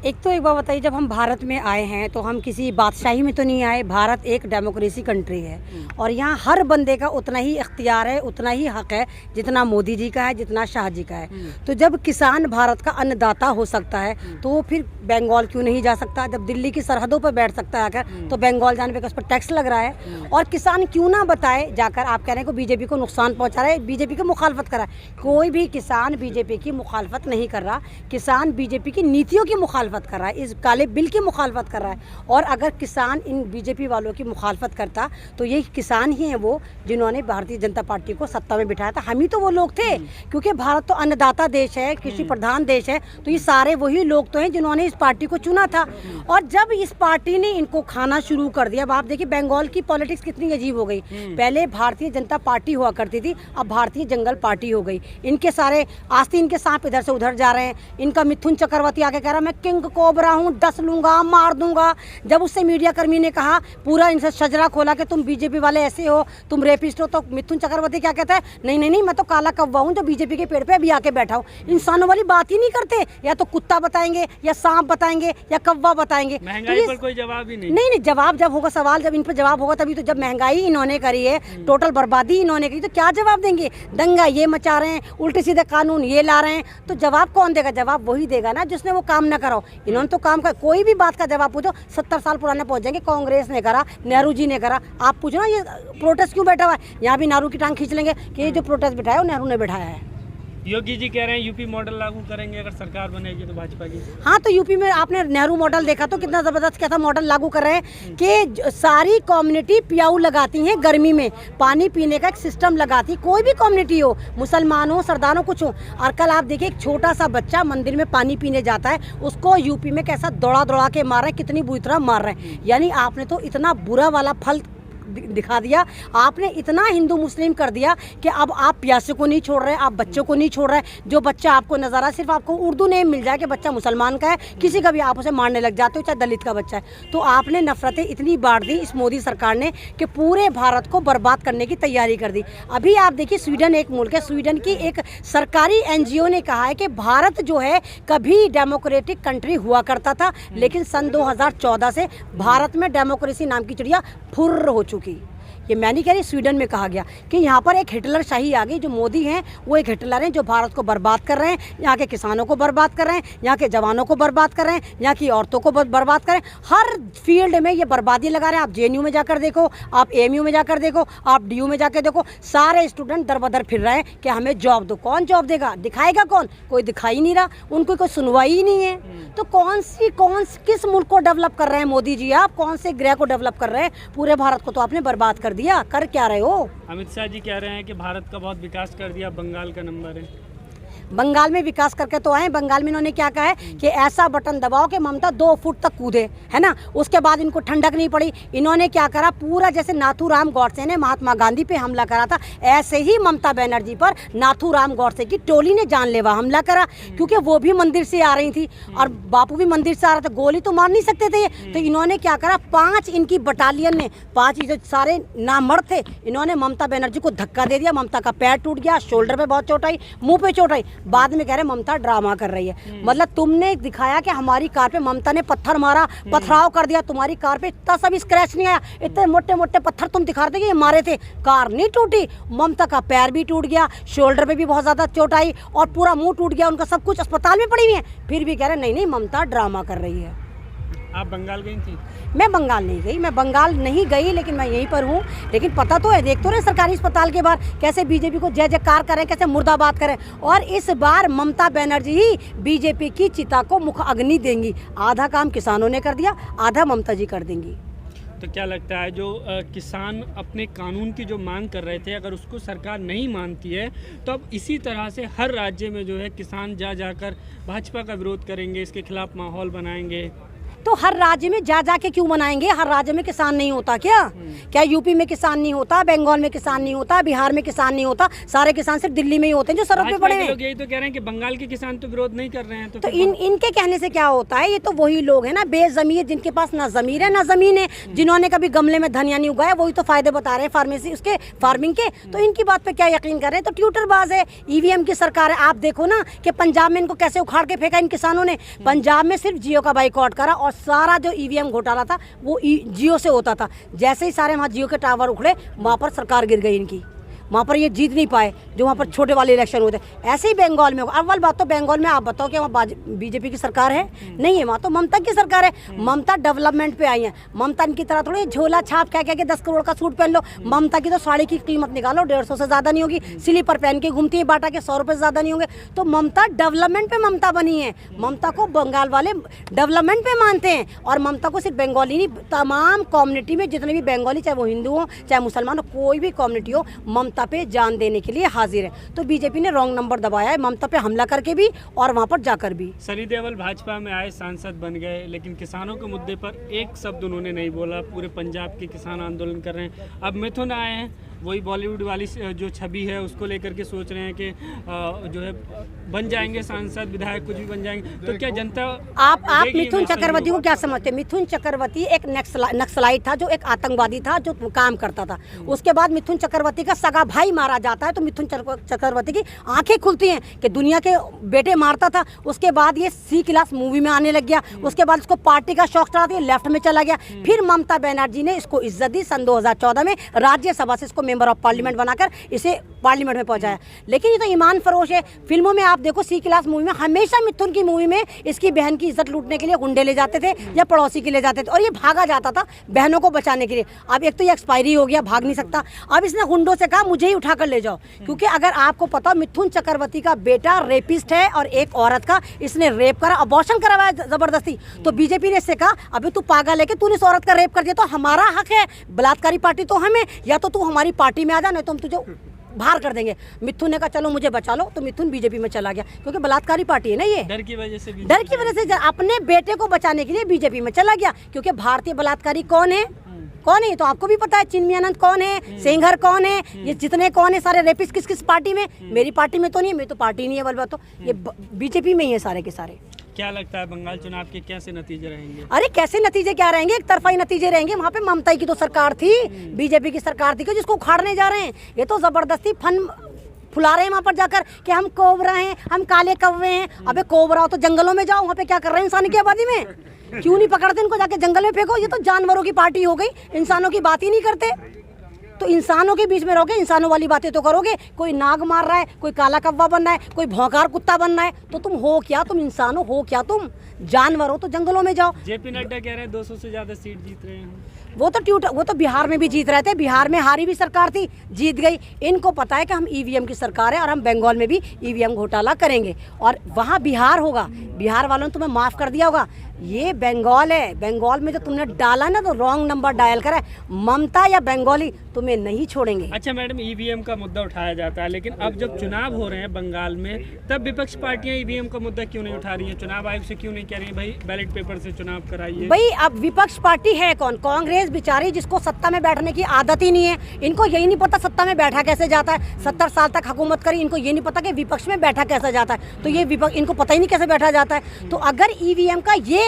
एक तो एक बात बताइए, जब हम भारत में आए हैं तो हम किसी बादशाही में तो नहीं आए। भारत एक डेमोक्रेसी कंट्री है और यहाँ हर बंदे का उतना ही इख्तियार है, उतना ही हक है जितना मोदी जी का है, जितना शाह जी का है। तो जब किसान भारत का अन्नदाता हो सकता है तो वो फिर बंगाल क्यों नहीं जा सकता? जब दिल्ली की सरहदों पर बैठ सकता है आकर, तो बंगाल जाने पर उस पर टैक्स लग रहा है। और किसान क्यों ना बताए जाकर, आप कह रहे हैं कि बीजेपी को नुकसान पहुँचा रहा है, बीजेपी की मुखालफत कर रहा है। कोई भी किसान बीजेपी की मुखालफत नहीं कर रहा। किसान बीजेपी की नीतियों की मुखालफत कर रहा है, इस काले बिल की मुखालफत कर रहा है। और अगर किसान इन बीजेपी वालों की मुखालफत करता तो ये किसान ही हैं वो जिन्होंने भारतीय जनता पार्टी को सत्ता में बिठाया था। हम ही तो वो लोग थे, क्योंकि भारत तो अन्नदाता देश है, कृषि प्रधान देश है। तो ये सारे वही लोग तो हैं जिन्होंने इस पार्टी को चुना था। और जब इस पार्टी ने इनको खाना शुरू कर दिया, अब आप देखिए बंगाल की पॉलिटिक्स कितनी अजीब हो गई। पहले भारतीय जनता पार्टी हुआ करती थी, अब भारतीय जंगल पार्टी हो गई। इनके सारे आस्तीन के सांप इधर से उधर जा रहे हैं। इनका मिथुन चक्रवर्ती आके कह रहा मैं किंग कोबरा हूँ, डस लूंगा, मार दूंगा। जब उससे मीडिया कर्मी ने कहा, पूरा इनसे शजरा खोला कि तुम बीजेपी वाले ऐसे हो, तुम रेपिस्ट हो, तो मिथुन चक्रवर्ती क्या कहता है, नहीं नहीं नहीं, मैं तो काला कौवा हूँ जो बीजेपी के पेड़ पे अभी आके बैठा हूँ। इंसानों वाली बात ही नहीं करते, या तो कुत्ता बताएंगे, या सांप बताएंगे, या कौवा बताएंगे। महंगाई पर कोई जवाब ही नहीं। नहीं, जवाब जब होगा, सवाल जब इन पर जवाब होगा तभी तो। जब महंगाई इन्होंने करी है, टोटल बर्बादी इन्होंने करी, तो क्या जवाब देंगे? दंगा ये मचा रहे हैं, उल्टे सीधे कानून ये ला रहे हैं, तो जवाब कौन देगा? जवाब वही देगा ना जिसने वो काम ना करो। इन्होंने तो काम कर, कोई भी बात का जवाब पूछो 70 साल पुराने पहुंच जाएंगे। कांग्रेस ने करा, नेहरू जी ने करा। आप पूछो ना ये प्रोटेस्ट क्यों बैठा हुआ है, यहाँ भी नेहरू की टांग खींच लेंगे कि ये जो प्रोटेस्ट बिठाया वो नेहरू ने बिठाया है। योगी जी कह रहे हैं यूपी मॉडल लागू करेंगे अगर सरकार बनेगी तो भाजपा की। हाँ, तो यूपी में आपने नेहरू मॉडल देखा तो कितना जबरदस्त, कैसा मॉडल लागू कर रहे हैं कि सारी कम्युनिटी प्याऊ लगाती हैं गर्मी में, पानी पीने का एक सिस्टम लगाती, कोई भी कम्युनिटी हो, मुसलमान हो, सरदार हो, कुछ हो। और कल आप देखिए एक छोटा सा बच्चा मंदिर में पानी पीने जाता है, उसको यूपी में कैसा दौड़ा दौड़ा के मार रहे हैं, कितनी बुरी तरह मार रहे हैं। यानी आपने तो इतना बुरा वाला फल दिखा दिया, आपने इतना हिंदू मुस्लिम कर दिया कि अब आप प्यासे को नहीं छोड़ रहे, आप बच्चों को नहीं छोड़ रहे। जो बच्चा आपको नजर आ रहा है, सिर्फ आपको उर्दू नेम मिल जाए कि बच्चा मुसलमान का है, किसी का भी आप उसे मारने लग जाते हो, चाहे दलित का बच्चा है। तो आपने नफरतें इतनी बांट दी इस मोदी सरकार ने कि पूरे भारत को बर्बाद करने की तैयारी कर दी। अभी आप देखिए स्वीडन एक मुल्क है, स्वीडन की एक सरकारी NGO ने कहा है कि भारत जो है कभी डेमोक्रेटिक कंट्री हुआ करता था, लेकिन सन 2014 से भारत में डेमोक्रेसी नाम की चिड़िया फुर्र हो चुकी। ये मैं नहीं कह रही, स्वीडन में कहा गया कि यहाँ पर एक हिटलर शाही आ गई। जो मोदी हैं वो एक हिटलर हैं जो भारत को बर्बाद कर रहे हैं, यहाँ के किसानों को बर्बाद कर रहे हैं, यहाँ के जवानों को बर्बाद कर रहे हैं, यहाँ की औरतों को बर्बाद कर रहे हैं। हर फील्ड में ये बर्बादी लगा रहे हैं। आप JNU में जाकर देखो, आप AMU में जाकर देखो, आप DU में जाकर देखो, सारे स्टूडेंट दर बदर फिर रहे हैं कि हमें जॉब दो। कौन जॉब देगा? दिखाएगा कौन? कोई दिखाई नहीं रहा, उनको कोई सुनवाई ही नहीं है। तो किस मुल्क को डेवलप कर रहे हैं मोदी जी? आप कौन से ग्रह को डेवलप कर रहे हैं? पूरे भारत को तो आपने बर्बाद कर दिया। कर क्या रहे हो? अमित शाह जी कह रहे हैं कि भारत का बहुत विकास कर दिया, बंगाल का नंबर है। बंगाल में विकास करके तो आए। बंगाल में इन्होंने क्या कहा है कि ऐसा बटन दबाओ कि ममता 2 फुट तक कूदे, है ना। उसके बाद इनको ठंडक नहीं पड़ी। इन्होंने क्या करा, पूरा जैसे नाथूराम गौडसे ने महात्मा गांधी पे हमला करा था, ऐसे ही ममता बनर्जी पर नाथूराम गौडसे की टोली ने जानलेवा हमला करा, क्योंकि वो भी मंदिर से आ रही थी और बापू भी मंदिर से आ रहा था। गोली तो मार नहीं सकते थे। तो इन्होंने क्या करा, 5 इनकी बटालियन ने, 5 जो सारे नामर्द थे, इन्होंने ममता बनर्जी को धक्का दे दिया। ममता का पैर टूट गया, शोल्डर पे बहुत चोट आई, मुंह पे चोट आई। बाद में कह रहे ममता ड्रामा कर रही है। मतलब तुमने दिखाया कि हमारी कार पे ममता ने पत्थर मारा, पथराव कर दिया, तुम्हारी कार पे इतना सा भी स्क्रैच नहीं आया। इतने मोटे मोटे पत्थर तुम दिखा रहे थे कि ये मारे थे, कार नहीं टूटी। ममता का पैर भी टूट गया, शोल्डर पे भी बहुत ज्यादा चोट आई और पूरा मुंह टूट गया उनका, सब कुछ अस्पताल में पड़ी हुई है। फिर भी कह रहे नहीं नहीं ममता ड्रामा कर रही है। आप बंगाल गई थी? मैं बंगाल नहीं गई, लेकिन मैं यहीं पर हूँ। लेकिन पता तो है, देख तो रहे सरकारी अस्पताल के बाहर कैसे बीजेपी को जय जयकार करें, कैसे मुर्दाबाद करें। और इस बार ममता बनर्जी ही बीजेपी की चिता को मुख अग्नि देंगी। आधा काम किसानों ने कर दिया, आधा ममता जी कर देंगी। तो क्या लगता है जो किसान अपने कानून की जो मांग कर रहे थे, अगर उसको सरकार नहीं मानती है तो अब इसी तरह से हर राज्य में जो है किसान जाकर भाजपा का विरोध करेंगे, इसके खिलाफ माहौल बनाएंगे? तो हर राज्य में जा के क्यों बनाएंगे? हर राज्य में किसान नहीं होता क्या? क्या यूपी में किसान नहीं होता, बंगाल में किसान नहीं होता, बिहार में किसान नहीं होता? सारे किसान सिर्फ दिल्ली में ही होते हैं जो सड़क पे पड़े हैं। लोग यही तो कह रहे हैं कि बंगाल के किसान तो विरोध नहीं कर रहे हैं। तो इनके कहने से क्या होता है? ये तो वही लोग हैं ना बेजमीर, जिनके पास ना जमीर है ना जमीन है, जिन्होंने कभी गमले में धनिया नहीं उगाया, वही तो फायदे बता रहे हैं फार्मेसी उसके फार्मिंग के। तो इनकी बात पे क्या यकीन कर रहे हैं? तो ट्यूटरबाज है, ईवीएम की सरकार है। आप देखो ना कि पंजाब में इनको कैसे उखाड़ के फेंका इन किसानों ने। पंजाब में सिर्फ जियो का बाइकआउट करा और सारा जो ईवीएम घोटाला था वो जियो से होता था। जैसे ही सारे वहाँ जियो के टावर उखड़े, वहाँ पर सरकार गिर गई इनकी, वहाँ पर ये जीत नहीं पाए जो वहाँ पर छोटे वाले इलेक्शन होते। ऐसे ही बंगाल में होगा। अव्वल बात तो बंगाल में आप बताओ कि वहाँ बीजेपी की सरकार है? नहीं है, वहाँ तो ममता की सरकार है। ममता डेवलपमेंट पे आई है। ममता इनकी तरह थोड़ी झोला छाप कह के 10 करोड़ का सूट पहन लो। ममता की तो साड़ी की कीमत निकालो, 150 से ज़्यादा नहीं होगी। स्लीपर पहन के घूमती है, बाटा के 100 रुपये से ज़्यादा नहीं होंगे। तो ममता डेवलपमेंट पे ममता बनी है। ममता को बंगाल वाले डेवलपमेंट पे मानते हैं और ममता को सिर्फ बंगाली नहीं, तमाम कम्युनिटी में जितने भी बंगाली, चाहे वो हिंदू हो चाहे मुसलमान हो, कोई भी कम्युनिटी हो, ममता पे जान देने के लिए हाजिर है। तो बीजेपी ने रॉन्ग नंबर दबाया है ममता पे हमला करके भी और वहां पर जाकर भी। सनी देओल भाजपा में आए, सांसद बन गए, लेकिन किसानों के मुद्दे पर एक शब्द उन्होंने नहीं बोला। पूरे पंजाब के किसान आंदोलन कर रहे हैं। अब मिथुन आए हैं, वही बॉलीवुड वाली जो छवि है उसको लेकर के सोच रहे हैं कि जो है बन जाएंगे सांसद, विधायक, कुछ भी बन जाएंगे। तो क्या जनता आप मिथुन चक्रवर्ती को क्या समझते हैं? मिथुन चक्रवर्ती एक नक्सलाइट था, जो एक आतंकवादी था, जो काम करता था। उसके बाद मिथुन चक्रवर्ती का सगा भाई मारा जाता है तो मिथुन चक्रवर्ती की आंखें खुलती हैं कि दुनिया के बेटे मारता था। उसके बाद ये सी क्लास मूवी में आने लग गया। उसके बाद इसको पार्टी का शौक चढ़ा दिया, लेफ्ट में चला गया। फिर ममता बनर्जी ने इसको इज्जत दी। सन 2014 में राज्यसभा से इसको मेंबर ऑफ पार्लियामेंट बनाकर इसे पार्लियामेंट में पहुंचाया। लेकिन ये तो ईमान फरोश है। फिल्मों में आप देखो, सी क्लास मूवी में हमेशा मिथुन की मूवी में इसकी बहन की इज्जत लूटने के लिए गुंडे ले जाते थे या पड़ोसी के ले जाते थे और ये भागा जाता था बहनों को बचाने के लिए। अब एक तो ये एक्सपायरी हो गया, भाग नहीं सकता। अब इसने गुंडों से कहा मुझे ही उठाकर ले जाओ, क्योंकि अगर आपको पता, मिथुन चक्रवर्ती का बेटा रेपिस्ट है और एक औरत का इसने रेप करा, अबॉर्शन करवाया जबरदस्ती। तो बीजेपी ने इससे कहा अभी तू पागल है कि तूने इस औरत का रेप कर दिया, तो हमारा हक है, बलात्कारी पार्टी तो हमें, या तो तू हमारी पार्टी में आ जा, नहीं तो हम तुझे बाहर कर देंगे। मिथुन ने कहा चलो मुझे बचा लो, तो मिथुन बीजेपी में चला गया, क्योंकि बलात्कारी पार्टी है ना ये। डर की वजह से अपने बेटे को बचाने के लिए बीजेपी में चला गया। क्योंकि भारतीय बलात्कारी कौन है? कौन है? तो आपको भी पता है, चिन्मयानंद कौन है, सेंगर कौन है, ये जितने कौन है सारे रेपिस्ट किस किस पार्टी में? मेरी पार्टी में तो नहीं है, मेरी तो पार्टी नहीं है, बल्कि तो ये बीजेपी में ही है सारे के सारे। क्या लगता है बंगाल चुनाव के कैसे नतीजे रहेंगे? अरे कैसे नतीजे क्या रहेंगे? एक तरफा ही नतीजे रहेंगे। वहाँ पे ममता की तो सरकार थी, बीजेपी की सरकार थी, जिसको उखाड़ने जा रहे हैं। ये तो जबरदस्ती फन फुला रहे हैं वहाँ पर जाकर कि हम कोबरा हैं, हम काले कौवे हैं। अबे कोबरा हो तो जंगलों में जाओ, वहाँ पे क्या कर रहे हैं इंसान की आबादी में? क्यों नहीं पकड़ते इनको, जाके जंगल में फेंको। ये तो जानवरों की पार्टी हो गई, इंसानों की बात ही नहीं करते। तो इंसानों के बीच में रहोगे, इंसानों वाली बातें तो करोगे। कोई नाग मार रहा है, कोई काला कौवा बन रहा है, कोई भौंकार कुत्ता बन रहा है, तो तुम हो क्या? तुम इंसानों हो क्या? तुम जानवर हो तो जंगलों में जाओ। जेपी नड्डा कह रहे हैं 200 से ज्यादा सीट जीत रहे हैं। वो तो बिहार में भी जीत रहे थे। बिहार में हारी भी सरकार थी, जीत गई। इनको पता है कि हम ईवीएम की सरकार है और हम बंगाल में भी ईवीएम घोटाला करेंगे और वहाँ बिहार होगा। बिहार वालों ने तुम्हें माफ़ कर दिया होगा। ये बंगाल है, बंगाल में जो तुमने डाला ना, तो रॉन्ग नंबर डायल करा है। ममता या बंगाली तुम्हें नहीं छोड़ेंगे। अच्छा मैडम, ईवीएम का मुद्दा उठाया जाता है, लेकिन अब जब चुनाव हो रहे हैं बंगाल में, तब विपक्ष पार्टियां ईवीएम का मुद्दा क्यों नहीं उठा रही हैं? चुनाव आयोग से क्यों नहीं कह रही है भाई बैलेट पेपर से चुनाव कराइए? भाई अब विपक्ष पार्टी है कौन? कांग्रेस बेचारी, जिसको सत्ता में बैठने की आदत ही नहीं है। इनको यही नहीं पता सत्ता में बैठा कैसे जाता है। 70 साल तक हुकूमत करी, इनको ये नहीं पता कि विपक्ष में बैठा कैसे जाता है। तो ये विपक्ष, इनको पता ही नहीं कैसे बैठा जाता है। तो अगर ईवीएम का ये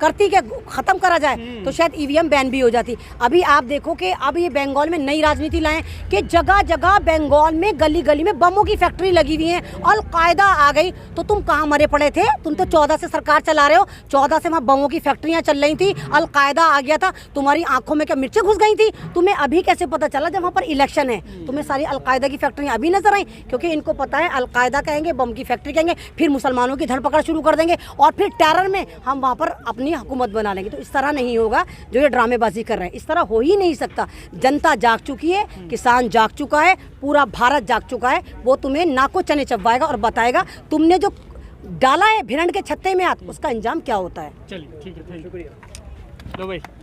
करती के खत्म करा जाए तो शायद ईवीएम बैन भी हो जाती। अभी आप देखो कि अब ये बंगाल में नई राजनीति लाएं कि जगह जगह बंगाल में गली गली में बमों की फैक्ट्री लगी हुई है। अलकायदा आ गई तो तुम कहाँ मरे पड़े थे? तुम तो 14 से सरकार चला रहे हो, 14 से वहाँ बमों की फैक्ट्रियाँ चल रही थी, अलकायदा आ गया था, तुम्हारी आंखों में क्या मिर्चें घुस गई थी? तुम्हें अभी कैसे पता चला जब वहाँ पर इलेक्शन है? तुम्हें सारी अलकायदा की फैक्ट्रियाँ अभी नजर आई, क्योंकि इनको पता है अलकायदा कहेंगे, बम की फैक्ट्री कहेंगे, फिर मुसलमानों की धरपकड़ शुरू कर देंगे और फिर टेरर में हम वहाँ पर अपनी हुकूमत बना लेंगे। तो इस तरह नहीं होगा जो ये ड्रामेबाजी कर रहे हैं, इस तरह हो ही नहीं सकता। जनता जाग चुकी है, किसान जाग चुका है, पूरा भारत जाग चुका है। वो तुम्हें नाको चने चबवाएगा और बताएगा तुमने जो डाला है भिरंड के छत्ते में हाथ, उसका अंजाम क्या होता है। चलिए ठीक है, शुक्रिया। लो भाई।